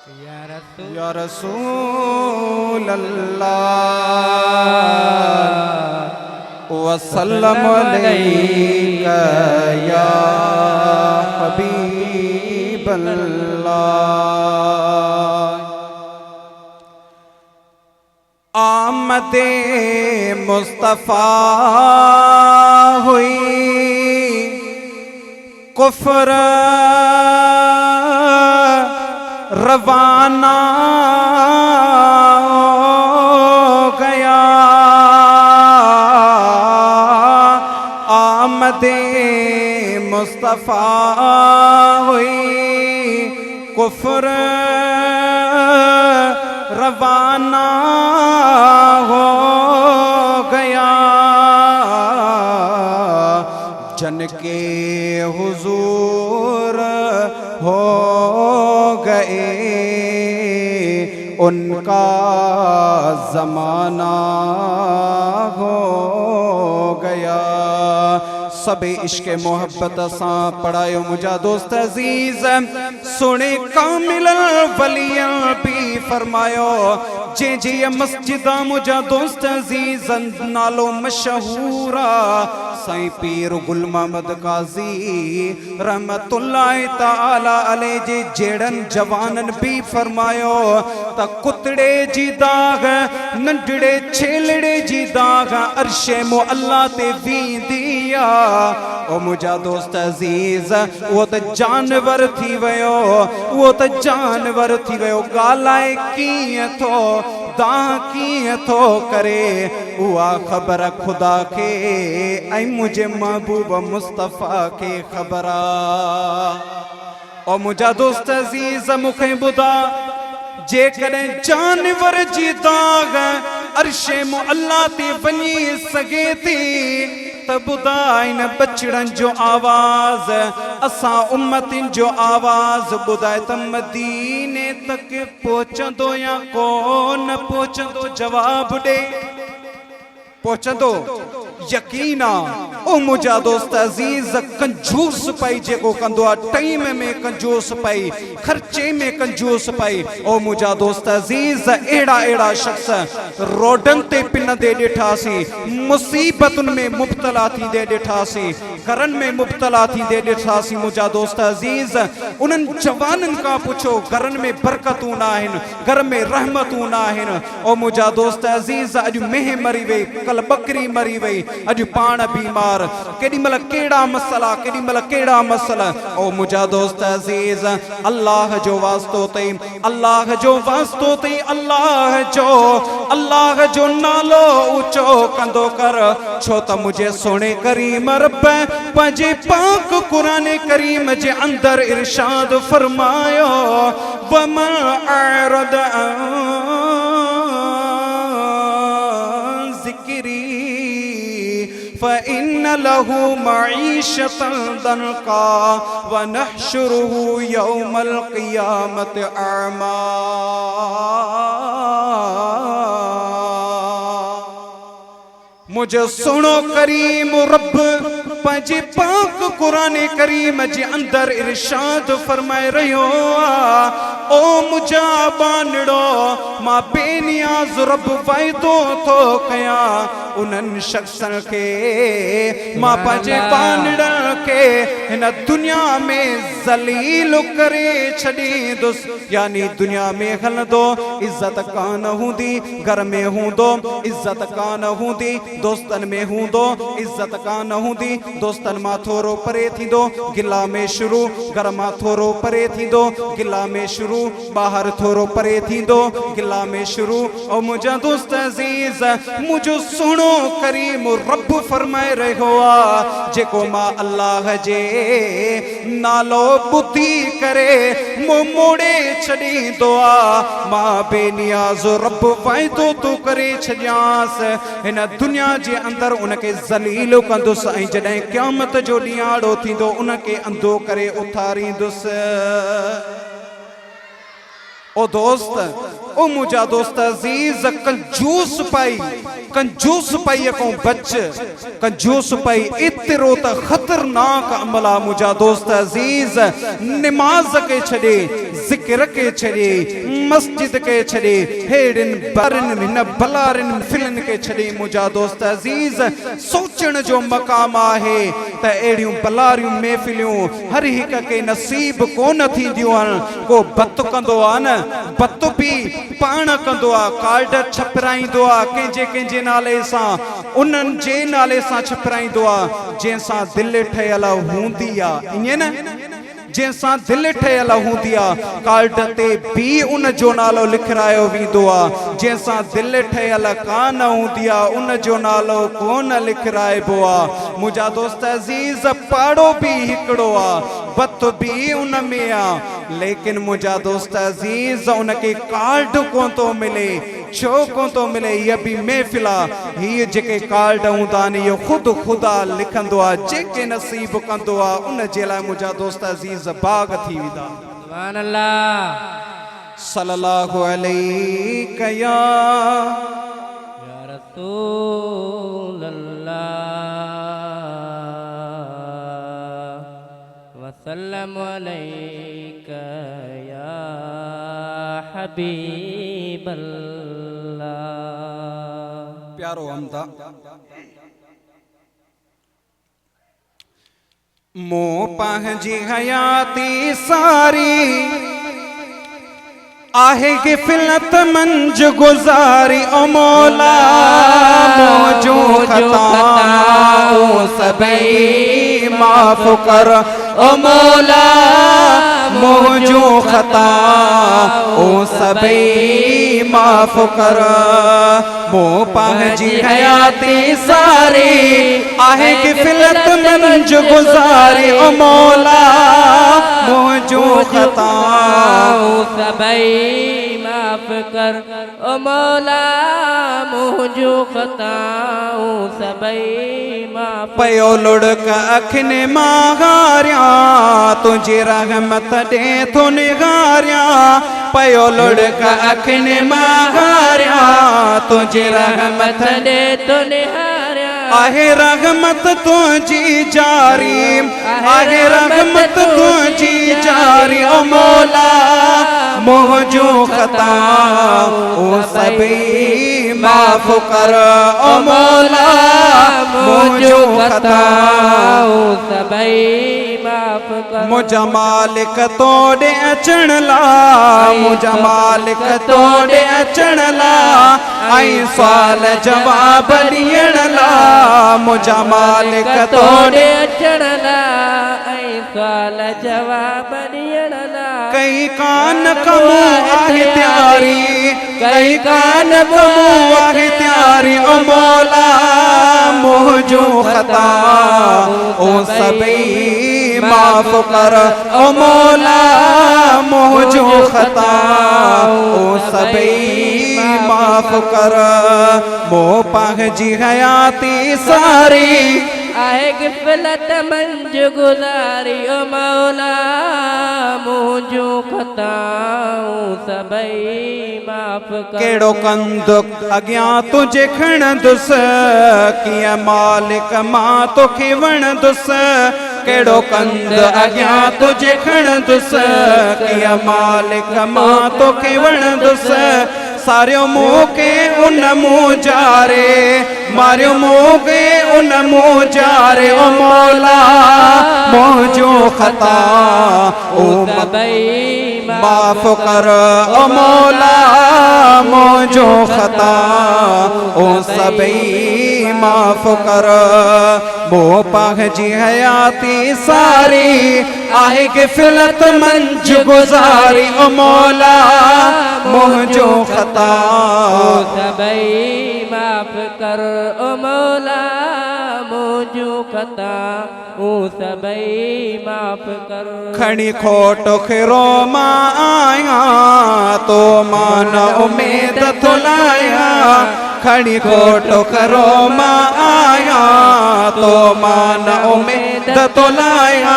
या रसूल अल्लाह वसल्लम अलैका या हबीब अल्लाह। आमदे मुस्तफ़ा हुई कुफ्र रवाना हो गया। आमदे मुस्तफ़ा हुई कुफ्र रवाना हो गया। जन के हुजूर हो गए उनका ज़माना हो गया। सब इश्क मोहब्बत सा पढ़ायो मुझा दोस्त अजीज सुने कामिल वलिया भी फरमायो जे जे मस्जिदा मुझा दोस्त अजीज नालो मशहूरा साईं पीर गुल मोहम्मद काजी रहमतुल्लाह ताला अलैह जे जेड़न जवानन भी फरमायो त कुतड़े जी दाग नंढड़े छेलड़े जी दाग अर्शे मुअल्ला ते वींदिया। ओ मुझा दोस्त अजीज वो तो जानवर थी वयो, वो तो जानवर थी वयो। गालाए कीअं थो दा कीअं थो करे उहा ख़बर खुदा के ऐं मुझे महबूब मुस्तफ़ा के ख़बर आ। ओ मुझा दोस्त अजीज मुखे बुधा जे कॾहिं जानवर जी दाग अर्शे मुअल्ला ते वञी सघे थी त ॿुधाए न बचड़न जो आवाज़ असां उम्मतिन जो आवाज़ ॿुधाए त मदीने तक पहुचंदो या कोन पहुचंदो जवाब ॾे। पहुचंदो यकीन आ। ओ मुझा दोस्त अजीज कंजूस पई जेको कंदो आ टाइम में कंजूस पई खर्चे में कंजूस पई। ओ मुझा दोस्त अजीज एड़ा एड़ा शख्स रोडन ते पिन दे ॾिठासी मुसीबतुन में मुब्तला थी दे ॾिठासी घरन में मुब्तला थी दे ॾिठासी। मुझा दोस्त अजीज उन्हनि जवानन का पुछो घरन में बरकतूं न आहिनि घर में रहमतूं न आहिनि। ओ मुझा दोस्त अजीज अॼु मेह मरी वई कल बकरी मरी वई अॼु पाण बीमार केॾी महिल कहिड़ा मसला केॾी महिल कहिड़ा मसला। ओ मुझा दोस्त अजीज अल्लाह जो वास्तो तई अल्लाह जो वास्तो तई अल्लाह जो नालो ऊंचो कंदो कर छो त मुझे सोने करीम रब पंहिंजे पाक कुरान करीम जे अंदर इरशाद फरमायो वमा अरद फ़इन्न लहू मईशतन दनका व नहशुरुहु यौमल क़ियामत अमा। मुझे सुनो करीम रब पंहिंजे पाक कुरान करीम जे अंदर इरशाद फरमाए रहियो ओ मुझा बानड़ो मां बेनियाज़ रब वाइदो थो कयां उन्हनि शख्सन के मां पंहिंजे बानड़न के हिन दुनिया में ज़लील करे छॾींदुसि। यानी दुनिया में हलंदो इज्जत कान हूंदी घर में हूंदो इज्जत कान हूंदी दोस्तन में हूंदो इज्जत कान हूंदी दोस्तन मां थोरो परे थींदो गिला में शुरू घर मां थोरो परे थींदो गिला में शुरू ॿाहिरि थोरो परे थींदो गिला में शुरू। ओ मुंहिंजा दोस्त अज़ीज़ मुंहिंजो सुहिणो करीम रब फरमाए रहियो आहे जेको मां अल्लाह जे नालो ॿुधी करे मुंहुं मोड़े छॾींदो आहे मां बेनियाज़ रब वाइदो थो करे छॾियांसि हिन दुनिया जे अंदरि उनखे ज़लील कंदुसि ऐं जॾहिं क़यामत जो ॾींहुं आड़ो थींदो उनखे अंधो करे उथारींदुसि। ओ दोस्त ओ मुझा दोस्त अजीज कंजूस पाई को बच कंजूस पाई एतिरो त खतरनाक अमला मुझा दोस्त अजीज नमाज के छॾे जिक्र के छड़े मस्जिद के छड़े हेड़न बारन न बलारन फिलन के छड़े मुझा दोस्त अजीज सोचण जो मकाम आहे त एड़ियूं बलारियूं महफिलियूं हर हिक के नसीब कोन थींदियूं आहिनि। को बत कंदो आहे न बत भी पाण कंदो आहे कार्ड छपराईंदो आहे कंहिंजे नाले सां उन्हनि जे नाले सां छपराईंदो आहे जंहिंसां दिलि ठहियल हूंदी आहे ईअं न जैसा दिल ठहियल हूंदी आहे कार्ड ते भी उन जो नालो लिखरायो वेंदो आहे जैसा दिल ठहियल कान हूंदी आहे उन जो नालो कोन लिखराइबो आहे। मुंहिंजा दोस्त अजीज पाड़ो भी हिकिड़ो आहे बत भी उन में आहे लेकिन मुंहिंजा दोस्त अजीज उनखे कार्ड कोन थो मिले छो कोन थो मिले इहा भी महफ़िल आहे हीअ जेके कार्ड हूंदा आहिनि इहो ख़ुदि ख़ुदा लिखंदो आहे जेके नसीब कंदो आहे उन जे लाइ मुंहिंजा दोस्त अजीज बाग़ थी वेंदा। सुभान अल्लाह सल्लल्लाहु अलैहि या रसूल अल्लाह वसल्लम अलैका या हबीब अल्लाह। प्यारो हमदा मो पंहिंजी हयाती सारी आहे गिफ़लत मंज गुज़ारी ओ मौला मुझो खताओं सबई माफ़ कर ओ मौला मुझो खताओं सबई माफ़ कर मो पंहिंजी हयाती सारी आहे गिफ़लत मंज गुज़ारी ओ मौला मुझो खताओं सबई माफ कर ओ मौला मुझो खताऊं सबई माफ पयो लुढ़क अखिने मागारिया तुझे रहमत दे तो निगारिया पयो लुढ़क अखिने मागारिया तुझे रहमत दे तो निहारिया आहे रहमत तुझी जारी आहे रहमत तुझी जारी ओ मौला मुझो खता ओ सबई माफ कर ओ मौला मुझो खता ओ सबई माफ कर मुझा मालिक तोड़े अचण ला मुझा मालिक तोड़े अचण ला आई सवाल जवाब ॾियण ला मुझा मालिक तोड़े अचण ला आई सवाल जवाब ॾियण ला कई कान कमू आहे त्यारी कई कान कमू आहे त्यारी ओ मौला मुझो खता ओ सबई माफ कर ओ मौला मुझो खता ओ सबई माफ कर मो पंहिंजी हयाती सारी आहे गिफ़लत मंज गुज़ारी ओ मौला मुझो खताऊं सबई माफ कर केड़ो कंद अॻियां तुझे खणंदुस कीअं मालिक मां तोखे वणंदुस केड़ो कंद अॻियां तुझे खणंदुस कीअं मालिक मां तोखे वणंदुस सारियो मोके उन मुँह जारे मारियो मोके उन मुँह जारे ओ मौला मुझो खता ओ सबई माफ कर ओ मौला मुझो खता ओ सबई माफ कर मो पंहिंजी हयाती सारी आहे गिफ़लत मंज गुज़ारी ओ मौला मुझो खता सबई माफ कर ओ मौला मुझो खता ओ सबई माफ कर खणी खोट खिरो मां आया तो मान उम्मीद तो लाया खड़ी खोट खरो मां आया आया तो मान उम्मीद तो लाया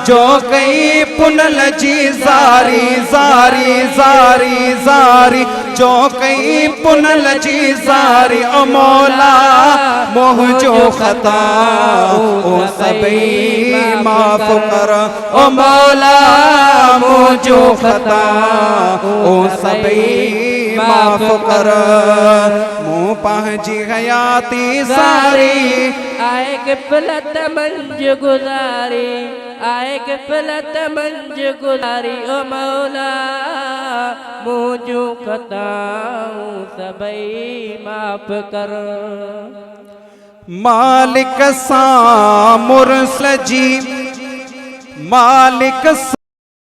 जो कई पुनल जी जारी जारी जारी जारी जो कई पुनल जी जारी ओ मौला मोह जो खता ओ सबई माफ कर ओ मौला मोह जो खता ओ सबई माफ कर मुँह पहुँची हयाती सारी आए के पलत मंज गुजारी आए के पलत मंज गुजारी ओ मौला मुझो खताऊं सबई माफ कर मालिक सा मुरसल जी मालिक सा